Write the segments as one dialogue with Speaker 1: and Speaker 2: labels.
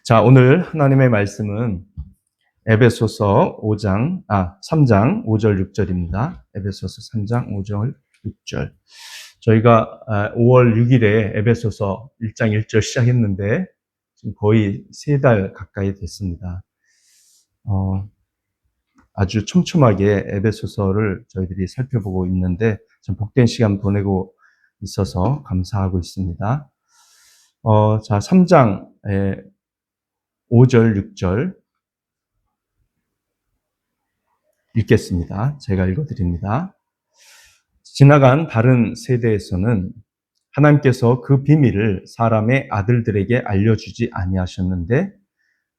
Speaker 1: 자, 오늘 하나님의 말씀은 에베소서 3장 5절 6절입니다. 에베소서 3장 5절 6절. 저희가 5월 6일에 에베소서 1장 1절 시작했는데 지금 거의 3달 가까이 됐습니다. 아주 촘촘하게 에베소서를 저희들이 살펴보고 있는데 좀 복된 시간 보내고 있어서 감사하고 있습니다. 자, 3장 5절 6절 읽겠습니다. 제가 읽어드립니다. 지나간 다른 세대에서는 하나님께서 그 비밀을 사람의 아들들에게 알려주지 아니하셨는데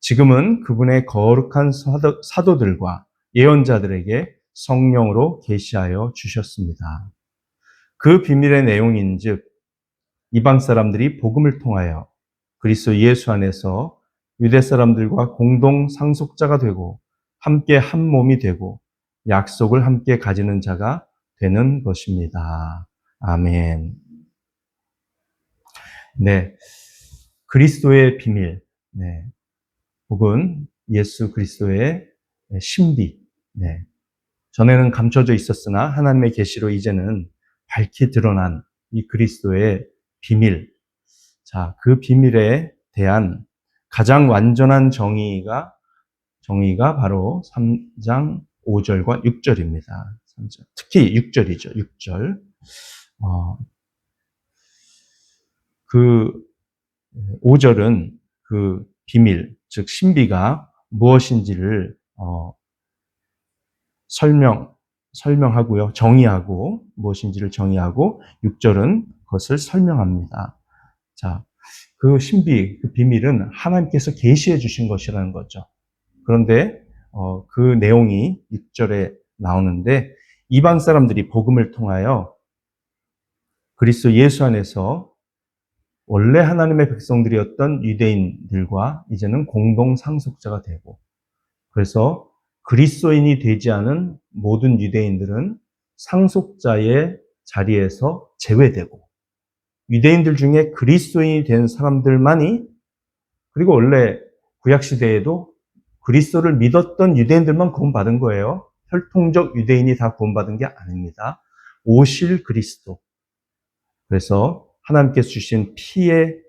Speaker 1: 지금은 그분의 거룩한 사도들과 예언자들에게 성령으로 계시하여 주셨습니다. 그 비밀의 내용인즉 이방 사람들이 복음을 통하여 그리스도 예수 안에서 유대 사람들과 공동 상속자가 되고 함께 한 몸이 되고 약속을 함께 가지는 자가 되는 것입니다. 아멘. 네. 그리스도의 비밀. 네. 혹은 예수 그리스도의 신비. 네. 전에는 감춰져 있었으나 하나님의 계시로 이제는 밝히 드러난 이 그리스도의 비밀. 자, 그 비밀에 대한 가장 완전한 정의가 바로 3장 5절과 6절입니다. 특히 6절이죠. 6절. 그 5절은 그 비밀, 즉 신비가 무엇인지를 설명하고요. 정의하고 무엇인지를 정의하고 6절은 그것을 설명합니다. 자, 그 신비, 그 비밀은 하나님께서 계시해 주신 것이라는 거죠. 그런데 그 내용이 6절에 나오는데 이방 사람들이 복음을 통하여 그리스도 예수 안에서 원래 하나님의 백성들이었던 유대인들과 이제는 공동 상속자가 되고 그래서 그리스도인이 되지 않은 모든 유대인들은 상속자의 자리에서 제외되고 유대인들 중에 그리스도인이 된 사람들만이 그리고 원래 구약시대에도 그리스도를 믿었던 유대인들만 구원받은 거예요. 혈통적 유대인이 다 구원받은 게 아닙니다. 오실 그리스도. 그래서 하나님께서 주신 피의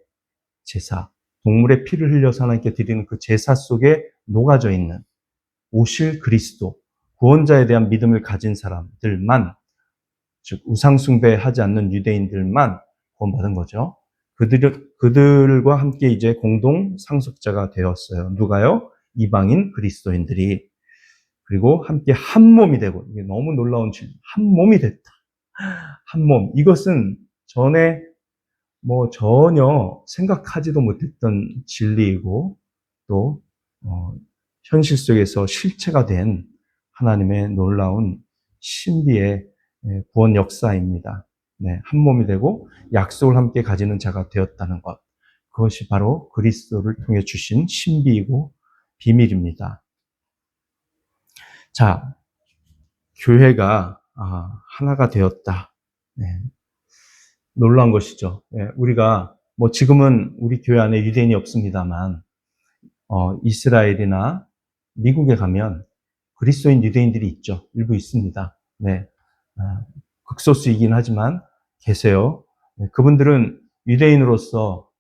Speaker 1: 제사, 동물의 피를 흘려서 하나님께 드리는 그 제사 속에 녹아져 있는 오실 그리스도, 구원자에 대한 믿음을 가진 사람들만, 즉 우상숭배하지 않는 유대인들만 구원받은 거죠. 그들과 함께 이제 공동 상속자가 되었어요. 누가요? 이방인 그리스도인들이. 그리고 함께 한 몸이 되고, 이게 너무 놀라운 진리. 한 몸이 됐다. 한 몸. 이것은 전에 전혀 생각하지도 못했던 진리이고, 또, 현실 속에서 실체가 된 하나님의 놀라운 신비의 구원 역사입니다. 네, 한 몸이 되고 약속을 함께 가지는 자가 되었다는 것. 그것이 바로 그리스도를 통해 주신 신비이고 비밀입니다. 자, 교회가 하나가 되었다. 네, 놀라운 것이죠. 네, 우리가 지금은 우리 교회 안에 유대인이 없습니다만 이스라엘이나 미국에 가면 그리스도인 유대인들이 있죠. 일부 있습니다. 네, 극소수이긴 하지만 계세요. 네, 그분들은 유대인으로서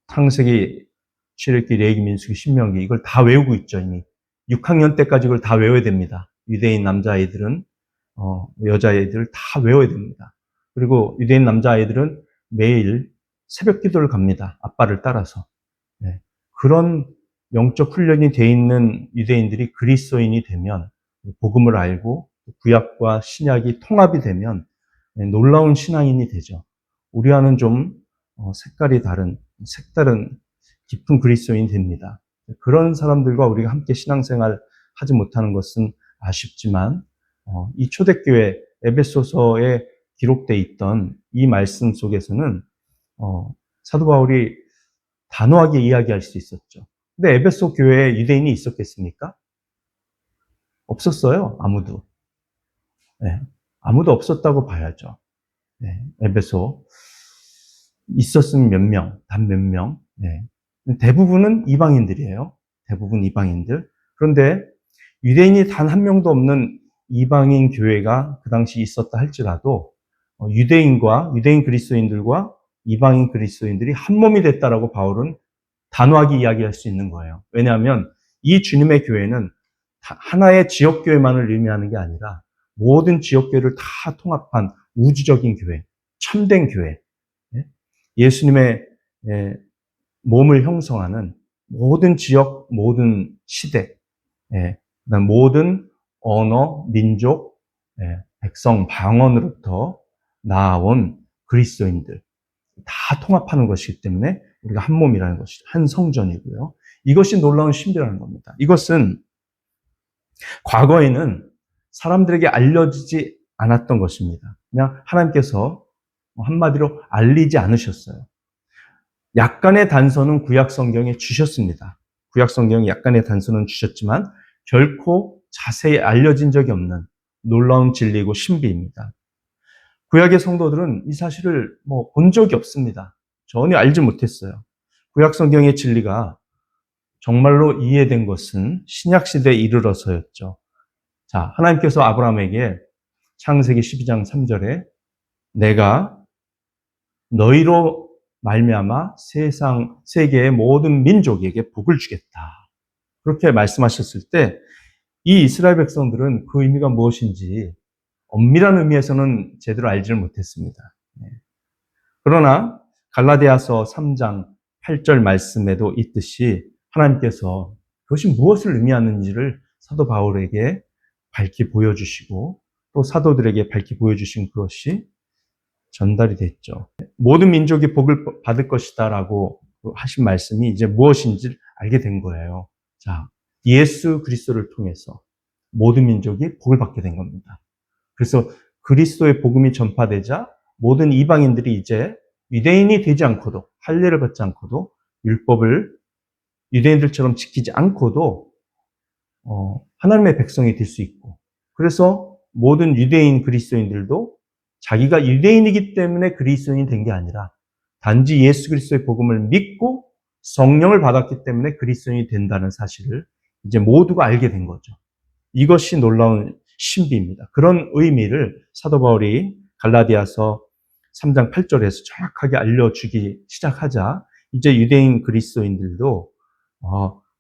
Speaker 1: 창세기, 출애굽기, 레위기, 민수기, 신명기 이걸 다 외우고 있죠. 이미 6학년 때까지 이걸 다 외워야 됩니다. 유대인 남자아이들은 여자아이들 다 외워야 됩니다. 그리고 유대인 남자아이들은 매일 새벽 기도를 갑니다. 아빠를 따라서. 네. 그런 영적 훈련이 돼 있는 유대인들이 그리스도인이 되면 복음을 알고 구약과 신약이 통합이 되면 놀라운 신앙인이 되죠. 우리와는 좀 색깔이 다른 색다른 깊은 그리스도인이 됩니다. 그런 사람들과 우리가 함께 신앙생활 하지 못하는 것은 아쉽지만 이 초대교회 에베소서에 기록되어 있던 이 말씀 속에서는 사도 바울이 단호하게 이야기할 수 있었죠. 근데 에베소 교회에 유대인이 있었겠습니까? 없었어요. 아무도. 네, 아무도 없었다고 봐야죠. 네, 에베소. 있었으면 몇 명, 단 몇 명. 네. 대부분은 이방인들이에요. 대부분 이방인들. 그런데 유대인이 단 한 명도 없는 이방인 교회가 그 당시 있었다 할지라도 유대인 그리스도인들과 이방인 그리스도인들이 한 몸이 됐다라고 바울은 단호하게 이야기할 수 있는 거예요. 왜냐하면 이 주님의 교회는 하나의 지역교회만을 의미하는 게 아니라 모든 지역교회를 다 통합한 우주적인 교회, 참된 교회, 예수님의 몸을 형성하는 모든 지역, 모든 시대, 그다음 모든 언어, 민족, 백성, 방언으로부터 나아온 그리스도인들 다 통합하는 것이기 때문에 우리가 한 몸이라는 것이죠. 한 성전이고요. 이것이 놀라운 신비라는 겁니다. 이것은 과거에는 사람들에게 알려지지 않았던 것입니다. 그냥 하나님께서 한마디로 알리지 않으셨어요. 약간의 단서는 구약 성경에 주셨습니다. 구약 성경에 약간의 단서는 주셨지만 결코 자세히 알려진 적이 없는 놀라운 진리이고 신비입니다. 구약의 성도들은 이 사실을 본 적이 없습니다. 전혀 알지 못했어요. 구약 성경의 진리가 정말로 이해된 것은 신약 시대에 이르러서였죠. 자, 하나님께서 아브라함에게 창세기 12장 3절에 내가 너희로 말미암아 세계의 모든 민족에게 복을 주겠다. 그렇게 말씀하셨을 때 이 이스라엘 백성들은 그 의미가 무엇인지 엄밀한 의미에서는 제대로 알지를 못했습니다. 그러나 갈라디아서 3장 8절 말씀에도 있듯이 하나님께서 그것이 무엇을 의미하는지를 사도 바울에게 밝히 보여주시고 또 사도들에게 밝히 보여주신 그것이 전달이 됐죠. 모든 민족이 복을 받을 것이다라고 하신 말씀이 이제 무엇인지 알게 된 거예요. 자, 예수 그리스도를 통해서 모든 민족이 복을 받게 된 겁니다. 그래서 그리스도의 복음이 전파되자 모든 이방인들이 이제 유대인이 되지 않고도 할례를 받지 않고도 율법을 유대인들처럼 지키지 않고도 하나님의 백성이 될 수 있고 그래서 모든 유대인 그리스도인들도 자기가 유대인이기 때문에 그리스도인이 된 게 아니라 단지 예수 그리스도의 복음을 믿고 성령을 받았기 때문에 그리스도인이 된다는 사실을 이제 모두가 알게 된 거죠. 이것이 놀라운 신비입니다. 그런 의미를 사도 바울이 갈라디아서 3장 8절에서 정확하게 알려주기 시작하자 이제 유대인 그리스도인들도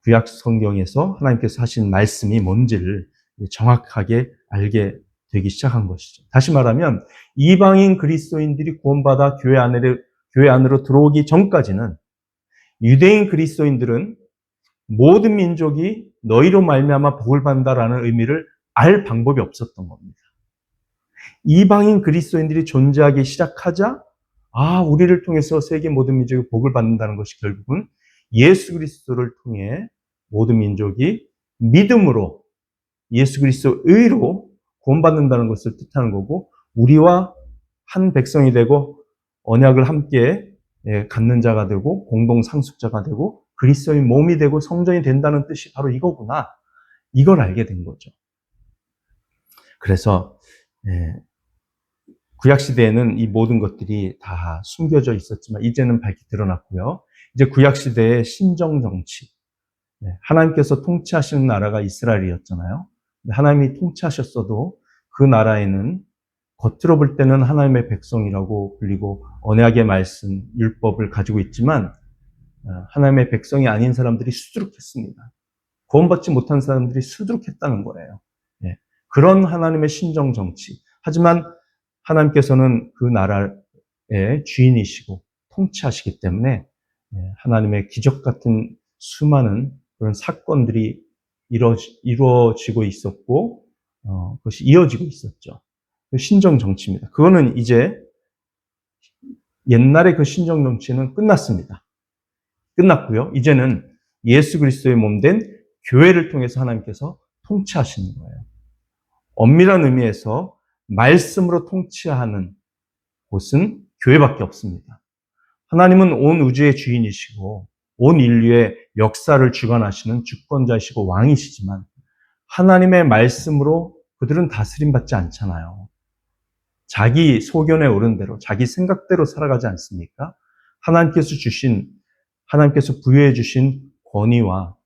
Speaker 1: 구약 성경에서 하나님께서 하신 말씀이 뭔지를 정확하게 알게 되기 시작한 것이죠. 다시 말하면 이방인 그리스도인들이 구원받아 교회 안으로 들어오기 전까지는 유대인 그리스도인들은 모든 민족이 너희로 말미암아 복을 받는다라는 의미를 알 방법이 없었던 겁니다. 이방인 그리스도인들이 존재하기 시작하자 우리를 통해서 세계 모든 민족이 복을 받는다는 것이 결국은 예수 그리스도를 통해 모든 민족이 믿음으로 예수 그리스도 의로 구원받는다는 것을 뜻하는 거고 우리와 한 백성이 되고 언약을 함께 갖는 자가 되고 공동 상속자가 되고 그리스도의 몸이 되고 성전이 된다는 뜻이 바로 이거구나. 이걸 알게 된 거죠. 그래서 구약시대에는 이 모든 것들이 다 숨겨져 있었지만 이제는 밝히 드러났고요. 이제 구약시대의 신정정치, 하나님께서 통치하시는 나라가 이스라엘이었잖아요. 하나님이 통치하셨어도 그 나라에는 겉으로 볼 때는 하나님의 백성이라고 불리고 언약의 말씀, 율법을 가지고 있지만 하나님의 백성이 아닌 사람들이 수두룩했습니다. 구원받지 못한 사람들이 수두룩했다는 거예요. 그런 하나님의 신정정치. 하지만 하나님께서는 그 나라의 주인이시고 통치하시기 때문에 하나님의 기적 같은 수많은 그런 사건들이 이루어지고 있었고 그것이 이어지고 있었죠. 신정 정치입니다. 그거는 이제 옛날에 그 신정 정치는 끝났습니다. 끝났고요. 이제는 예수 그리스도의 몸된 교회를 통해서 하나님께서 통치하시는 거예요. 엄밀한 의미에서 말씀으로 통치하는 곳은 교회밖에 없습니다. 하나님은 온 우주의 주인이시고 온 인류의 역사를 주관하시는 주권자이시고 왕이시지만 하나님의 말씀으로 그들은 다스림받지 않잖아요. 자기 소견에 오른 대로 자기 생각대로 살아가지 않습니까? 하나님께서 부여해 주신 권위와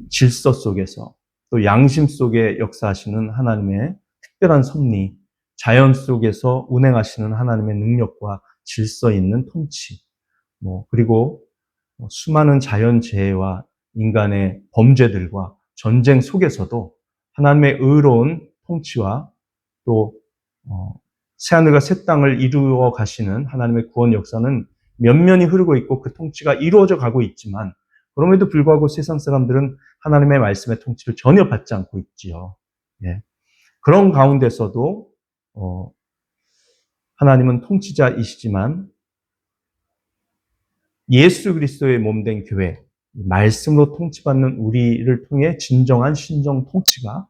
Speaker 1: 질서 속에서 또 양심 속에 역사하시는 하나님의 특별한 섭리, 자연 속에서 운행하시는 하나님의 능력과 질서 있는 통치, 그리고 수많은 자연재해와 인간의 범죄들과 전쟁 속에서도 하나님의 의로운 통치와 또 새하늘과 새 땅을 이루어 가시는 하나님의 구원 역사는 면면이 흐르고 있고 그 통치가 이루어져 가고 있지만 그럼에도 불구하고 세상 사람들은 하나님의 말씀의 통치를 전혀 받지 않고 있지요. 예. 그런 가운데서도 하나님은 통치자이시지만 예수 그리스도의 몸된 교회, 말씀으로 통치받는 우리를 통해 진정한 신정 통치가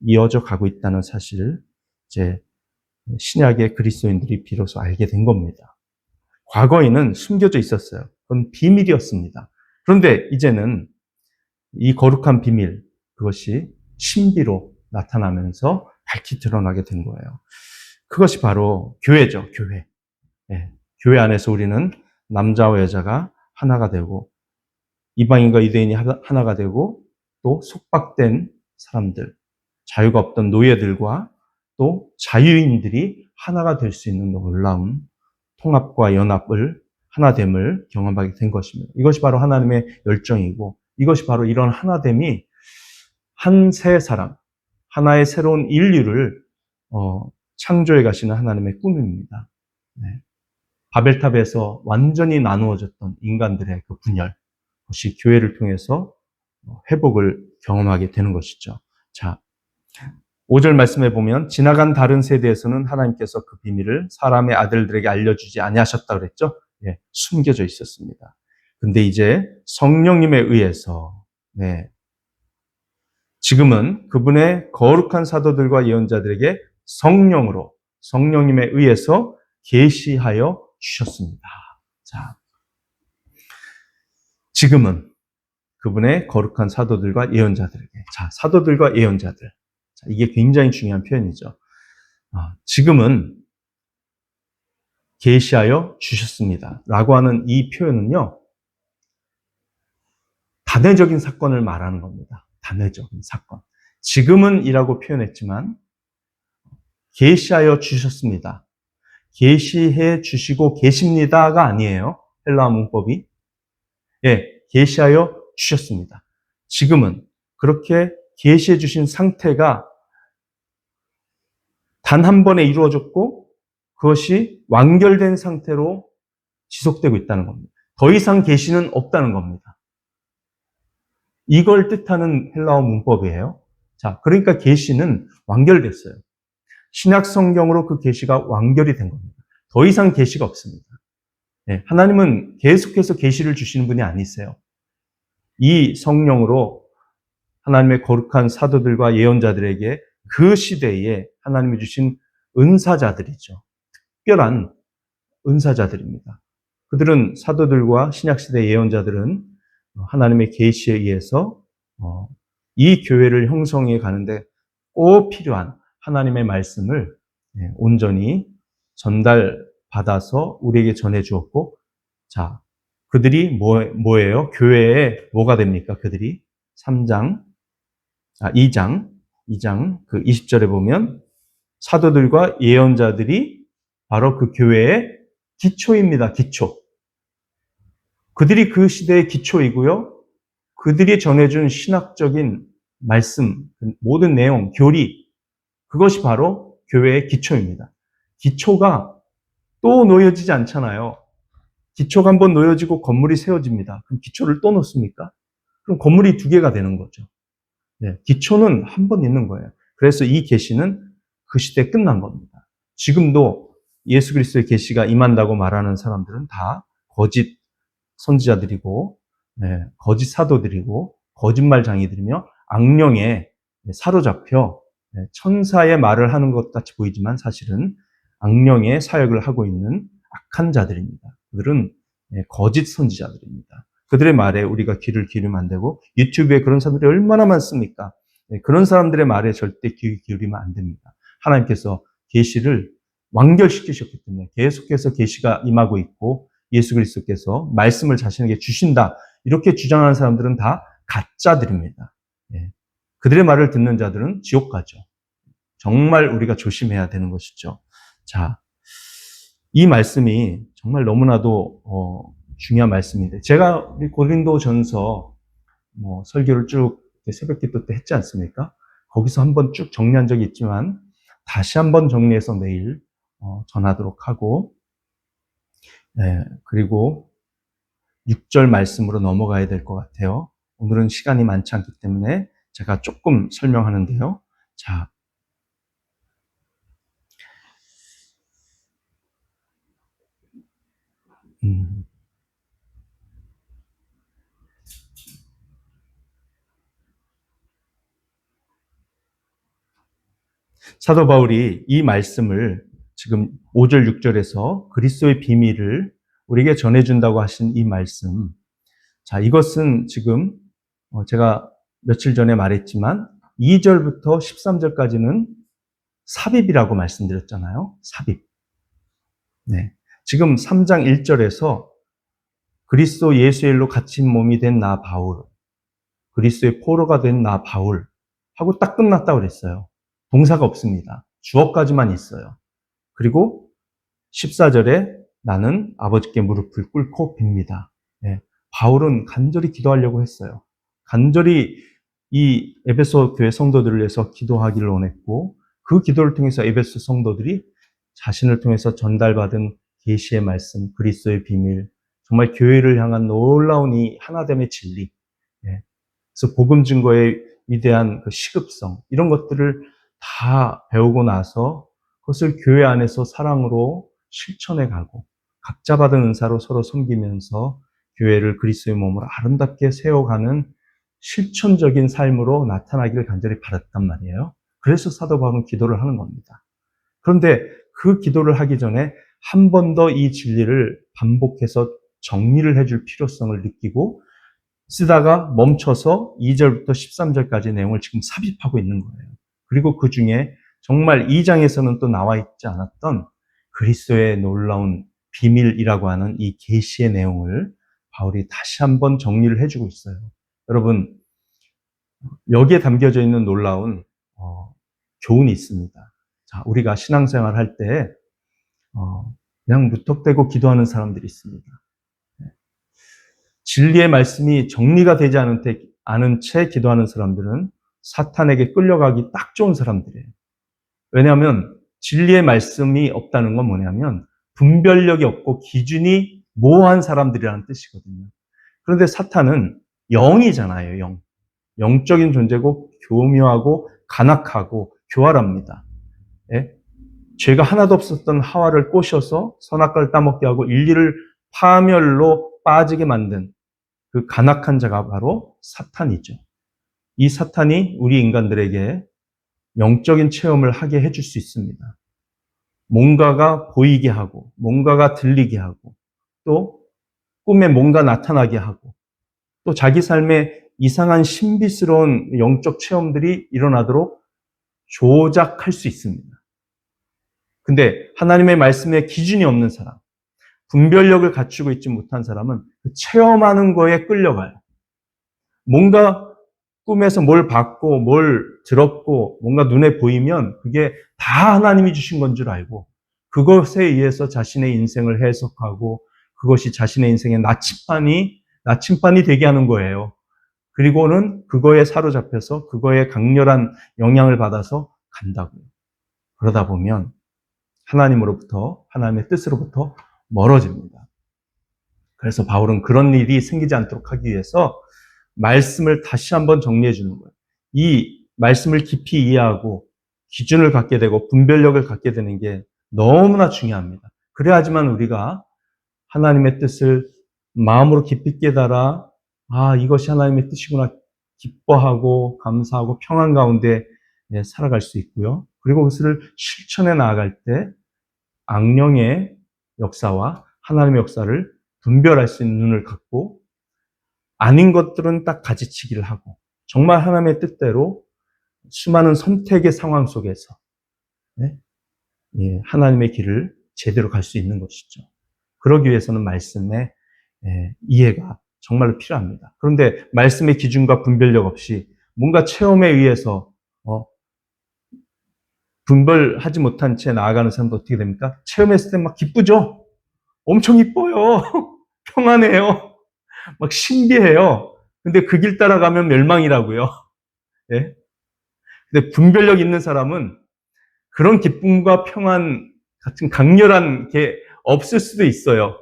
Speaker 1: 이어져 가고 있다는 사실을 이제 신약의 그리스도인들이 비로소 알게 된 겁니다. 과거에는 숨겨져 있었어요. 그건 비밀이었습니다. 그런데 이제는 이 거룩한 비밀, 그것이 신비로 나타나면서 밝히 드러나게 된 거예요. 그것이 바로 교회죠, 교회. 예, 교회 안에서 우리는 남자와 여자가 하나가 되고 이방인과 유대인이 하나가 되고 또 속박된 사람들, 자유가 없던 노예들과 또 자유인들이 하나가 될 수 있는 놀라운 통합과 연합을 하나됨을 경험하게 된 것입니다. 이것이 바로 하나님의 열정이고 이것이 바로 이런 하나됨이 한 세 사람, 하나의 새로운 인류를 창조해 가시는 하나님의 꿈입니다. 네. 바벨탑에서 완전히 나누어졌던 인간들의 그 분열, 그것이 교회를 통해서 회복을 경험하게 되는 것이죠. 자, 5절 말씀에 보면 지나간 다른 세대에서는 하나님께서 그 비밀을 사람의 아들들에게 알려주지 아니하셨다고 그랬죠. 예, 숨겨져 있었습니다. 근데 이제 성령님에 의해서 지금은 그분의 거룩한 사도들과 예언자들에게 성령님에 의해서 계시하여 주셨습니다. 자, 지금은 그분의 거룩한 사도들과 예언자들에게. 자, 사도들과 예언자들. 자, 이게 굉장히 중요한 표현이죠. 지금은 계시하여 주셨습니다. 라고 하는 이 표현은요, 단회적인 사건을 말하는 겁니다. 단회적인 사건. 지금은 이라고 표현했지만, 계시하여 주셨습니다. 계시해 주시고 계십니다가 아니에요. 헬라어 문법이. 예, 계시하여 주셨습니다. 지금은 그렇게 계시해 주신 상태가 단 한 번에 이루어졌고 그것이 완결된 상태로 지속되고 있다는 겁니다. 더 이상 계시는 없다는 겁니다. 이걸 뜻하는 헬라어 문법이에요. 자, 그러니까 계시는 완결됐어요. 신약 성경으로 그 계시가 완결이 된 겁니다. 더 이상 계시가 없습니다. 네, 하나님은 계속해서 계시를 주시는 분이 아니세요. 이 성령으로 하나님의 거룩한 사도들과 예언자들에게 그 시대에 하나님이 주신 은사자들이죠. 특별한 은사자들입니다. 그들은 사도들과 신약시대 예언자들은 하나님의 계시에 의해서 이 교회를 형성해 가는데 꼭 필요한 하나님의 말씀을 온전히 전달받아서 우리에게 전해 주었고, 자, 그들이 뭐예요? 교회에 뭐가 됩니까? 그들이 2장 그 20절에 보면 사도들과 예언자들이 바로 그 교회의 기초입니다. 기초. 그들이 그 시대의 기초이고요. 그들이 전해준 신학적인 말씀, 모든 내용, 교리, 그것이 바로 교회의 기초입니다. 기초가 또 놓여지지 않잖아요. 기초가 한번 놓여지고 건물이 세워집니다. 그럼 기초를 또 놓습니까? 그럼 건물이 두 개가 되는 거죠. 네, 기초는 한 번 있는 거예요. 그래서 이 계시는 그 시대에 끝난 겁니다. 지금도 예수 그리스도의 계시가 임한다고 말하는 사람들은 다 거짓 선지자들이고, 거짓 사도들이고, 거짓말장이들이며 악령에 사로잡혀 천사의 말을 하는 것 같이 보이지만 사실은 악령의 사역을 하고 있는 악한 자들입니다. 그들은 거짓 선지자들입니다. 그들의 말에 우리가 귀를 기울이면 안 되고 유튜브에 그런 사람들이 얼마나 많습니까? 그런 사람들의 말에 절대 귀 기울이면 안 됩니다. 하나님께서 계시를 완결시키셨기 때문에 계속해서 계시가 임하고 있고 예수 그리스도께서 말씀을 자신에게 주신다. 이렇게 주장하는 사람들은 다 가짜들입니다. 예. 그들의 말을 듣는 자들은 지옥 가죠. 정말 우리가 조심해야 되는 것이죠. 자, 이 말씀이 정말 너무나도 중요한 말씀인데, 제가 우리 고린도전서 설교를 쭉 새벽기도 때 했지 않습니까? 거기서 한번 쭉 정리한 적이 있지만 다시 한번 정리해서 내일 전하도록 하고, 그리고 6절 말씀으로 넘어가야 될 것 같아요. 오늘은 시간이 많지 않기 때문에 제가 조금 설명하는데요. 자, 사도 바울이 이 말씀을 지금 5절, 6절에서 그리스도의 비밀을 우리에게 전해준다고 하신 이 말씀. 자, 이것은 지금 제가 며칠 전에 말했지만 2절부터 13절까지는 삽입이라고 말씀드렸잖아요. 삽입. 네. 지금 3장 1절에서 그리스도 예수의 일로 갇힌 몸이 된 나 바울, 그리스도의 포로가 된 나 바울 하고 딱 끝났다고 그랬어요. 동사가 없습니다. 주어까지만 있어요. 그리고 14절에 나는 아버지께 무릎을 꿇고 빕니다. 예, 바울은 간절히 기도하려고 했어요. 간절히 이 에베소 교회 성도들을 위해서 기도하기를 원했고, 그 기도를 통해서 에베소 성도들이 자신을 통해서 전달받은 계시의 말씀, 그리스도의 비밀, 정말 교회를 향한 놀라운 이 하나됨의 진리, 그래서 복음 증거의 위대한 그 시급성, 이런 것들을 다 배우고 나서 그것을 교회 안에서 사랑으로 실천해 가고 각자 받은 은사로 서로 섬기면서 교회를 그리스도의 몸으로 아름답게 세워가는 실천적인 삶으로 나타나기를 간절히 바랐단 말이에요. 그래서 사도 바울은 기도를 하는 겁니다. 그런데 그 기도를 하기 전에 한 번 더 이 진리를 반복해서 정리를 해줄 필요성을 느끼고 쓰다가 멈춰서 2절부터 13절까지 내용을 지금 삽입하고 있는 거예요. 그리고 그 중에 정말 2장에서는 또 나와 있지 않았던 그리스도의 놀라운 비밀이라고 하는 이 계시의 내용을 바울이 다시 한번 정리를 해주고 있어요. 여러분, 여기에 담겨져 있는 놀라운 교훈이 있습니다. 자, 우리가 신앙생활 할 때 그냥 무턱대고 기도하는 사람들이 있습니다. 진리의 말씀이 정리가 되지 않은 채 기도하는 사람들은 사탄에게 끌려가기 딱 좋은 사람들이에요. 왜냐하면 진리의 말씀이 없다는 건 뭐냐면 분별력이 없고 기준이 모호한 사람들이라는 뜻이거든요. 그런데 사탄은 영이잖아요, 영. 영적인 존재고 교묘하고 간악하고 교활합니다. 예? 죄가 하나도 없었던 하와를 꼬셔서 선악과를 따먹게 하고 인류를 파멸로 빠지게 만든 그 간악한 자가 바로 사탄이죠. 이 사탄이 우리 인간들에게 영적인 체험을 하게 해줄 수 있습니다. 뭔가가 보이게 하고, 뭔가가 들리게 하고, 또 꿈에 뭔가 나타나게 하고, 또 자기 삶에 이상한 신비스러운 영적 체험들이 일어나도록 조작할 수 있습니다. 근데 하나님의 말씀에 기준이 없는 사람, 분별력을 갖추고 있지 못한 사람은 그 체험하는 거에 끌려가요. 뭔가 꿈에서 뭘 봤고 뭘 들었고 뭔가 눈에 보이면 그게 다 하나님이 주신 건 줄 알고 그것에 의해서 자신의 인생을 해석하고 그것이 자신의 인생의 나침반이 되게 하는 거예요. 그리고는 그거에 사로잡혀서 그거에 강렬한 영향을 받아서 간다고요. 그러다 보면 하나님의 뜻으로부터 멀어집니다. 그래서 바울은 그런 일이 생기지 않도록 하기 위해서 말씀을 다시 한번 정리해 주는 거예요. 이 말씀을 깊이 이해하고 기준을 갖게 되고 분별력을 갖게 되는 게 너무나 중요합니다. 그래야지만 우리가 하나님의 뜻을 마음으로 깊이 깨달아 이것이 하나님의 뜻이구나 기뻐하고 감사하고 평안 가운데 살아갈 수 있고요. 그리고 그것을 실천해 나아갈 때 악령의 역사와 하나님의 역사를 분별할 수 있는 눈을 갖고 아닌 것들은 딱 가지치기를 하고 정말 하나님의 뜻대로 수많은 선택의 상황 속에서 하나님의 길을 제대로 갈 수 있는 것이죠. 그러기 위해서는 말씀의 이해가 정말로 필요합니다. 그런데 말씀의 기준과 분별력 없이 뭔가 체험에 의해서 분별하지 못한 채 나아가는 사람도 어떻게 됩니까? 체험했을 때 막 기쁘죠? 엄청 이뻐요. 평안해요. 막 신기해요. 근데 그 길 따라가면 멸망이라고요. 예? 근데 분별력 있는 사람은 그런 기쁨과 평안 같은 강렬한 게 없을 수도 있어요.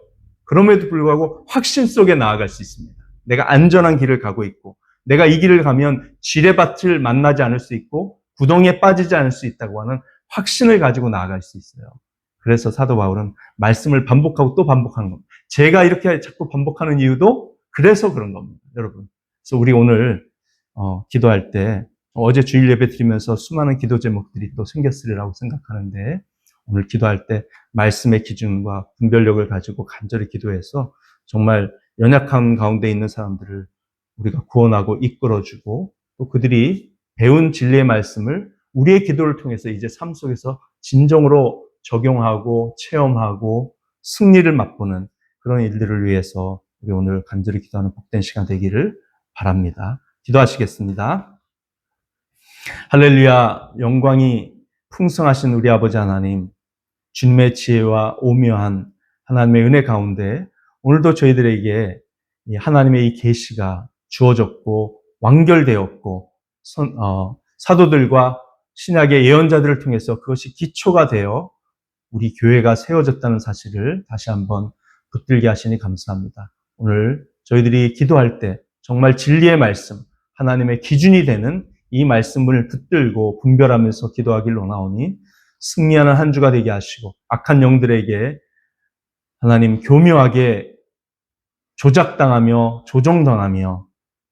Speaker 1: 그럼에도 불구하고 확신 속에 나아갈 수 있습니다. 내가 안전한 길을 가고 있고, 내가 이 길을 가면 지뢰밭을 만나지 않을 수 있고, 구덩이에 빠지지 않을 수 있다고 하는 확신을 가지고 나아갈 수 있어요. 그래서 사도 바울은 말씀을 반복하고 또 반복하는 겁니다. 제가 이렇게 자꾸 반복하는 이유도 그래서 그런 겁니다, 여러분. 그래서 우리 오늘 기도할 때 어제 주일 예배 드리면서 수많은 기도 제목들이 또 생겼으리라고 생각하는데 오늘 기도할 때 말씀의 기준과 분별력을 가지고 간절히 기도해서 정말 연약한 가운데 있는 사람들을 우리가 구원하고 이끌어주고 또 그들이 배운 진리의 말씀을 우리의 기도를 통해서 이제 삶 속에서 진정으로 적용하고 체험하고 승리를 맛보는 그런 일들을 위해서 우리 오늘 간절히 기도하는 복된 시간 되기를 바랍니다. 기도하시겠습니다. 할렐루야, 영광이 풍성하신 우리 아버지 하나님, 주님의 지혜와 오묘한 하나님의 은혜 가운데 오늘도 저희들에게 하나님의 이 계시가 주어졌고 완결되었고 사도들과 신약의 예언자들을 통해서 그것이 기초가 되어 우리 교회가 세워졌다는 사실을 다시 한번 붙들게 하시니 감사합니다. 오늘 저희들이 기도할 때 정말 진리의 말씀, 하나님의 기준이 되는 이 말씀을 붙들고 분별하면서 기도하길 원하오니 승리하는 한 주가 되게 하시고 악한 영들에게 하나님 교묘하게 조작당하며 조종당하며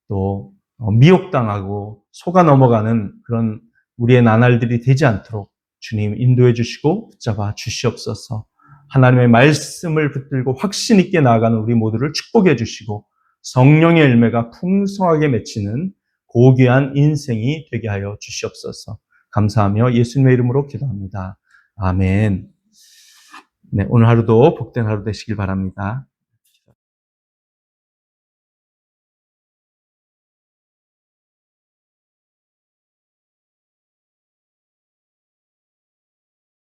Speaker 1: 또 미혹당하고 속아 넘어가는 그런 우리의 나날들이 되지 않도록 주님 인도해 주시고 붙잡아 주시옵소서. 하나님의 말씀을 붙들고 확신 있게 나아가는 우리 모두를 축복해 주시고 성령의 열매가 풍성하게 맺히는 고귀한 인생이 되게 하여 주시옵소서. 감사하며 예수님의 이름으로 기도합니다. 아멘. 네, 오늘 하루도 복된 하루 되시길 바랍니다.